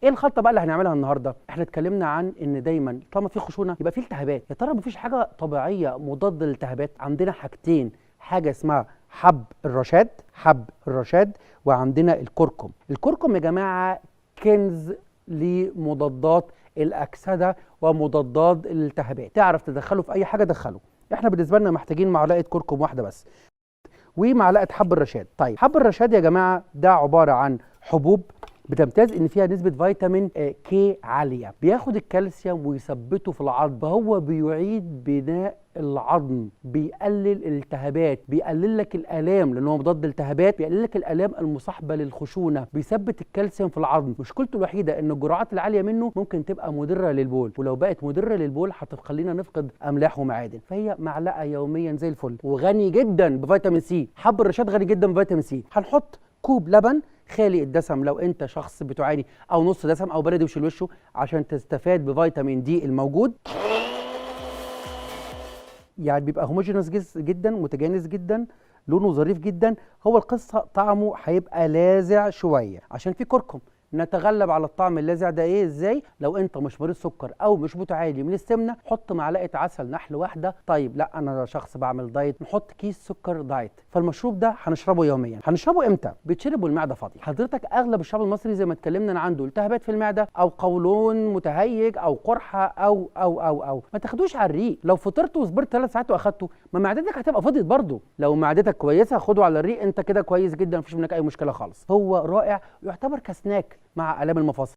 ايه الخلطه بقى اللي هنعملها النهارده؟ احنا اتكلمنا عن ان دايما طالما في خشونه يبقى في التهابات. يا ترى مفيش حاجه طبيعيه مضاده للالتهابات؟ عندنا حاجتين، حاجه اسمها حب الرشاد وعندنا الكركم. الكركم يا جماعه كنز لمضادات الاكسده ومضادات الالتهابات، تعرف تدخله في اي حاجه دخله. احنا بالنسبه لنا محتاجين معلقه كركم واحده بس ومعلقه حب الرشاد. طيب حب الرشاد يا جماعه ده عباره عن حبوب بتمتاز ان فيها نسبه فيتامين كي عاليه، بياخد الكالسيوم ويثبته في العظم، فهو بيعيد بناء العظم، بيقلل الالتهابات، بيقلل لك الالام لان هو مضاد التهابات، بيقلل لك الالام المصاحبه للخشونه، بيثبت الكالسيوم في العظم. مشكلته الوحيده ان الجرعات العاليه منه ممكن تبقى مضره للبول، ولو بقت مضره للبول هتخلينا نفقد املاح ومعادن، فهي معلقه يوميا زي الفل، وغني جدا بفيتامين سي. حب الرشاد غني جدا بفيتامين سي. هنحط كوب لبن خالي الدسم لو انت شخص بتعاني، او نص دسم او بلدي وشيل وشه، عشان تستفاد بفيتامين دي الموجود. يعني بيبقى هوموجينوس جدا، متجانس جدا، لونه ظريف جدا. هو القصه طعمه هيبقى لاذع شويه عشان في كركم. نتغلب على الطعم اللاذع ده ايه ازاي؟ لو انت مش مريض سكر او مش متعالي من السمنه، حط معلقه عسل نحل واحده. طيب لا انا شخص بعمل دايت، نحط كيس سكر دايت. فالمشروب ده هنشربه يوميا. هنشربه امتى؟ بيتشرب والمعده فاضيه. حضرتك اغلب الشعب المصري زي ما اتكلمنا عنده التهابات في المعده او قولون متهيج او قرحه او ما تاخدوش على الريق. لو فطرت وصبرت 3 ساعات واخدته، ما معدتك هتبقى فضيت برضه. لو معدتك كويسه خده على الريق، انت كده كويس جدا، مفيش منك اي مشكله خالص. هو رائع، يعتبر كسناك مع الام المفاصل.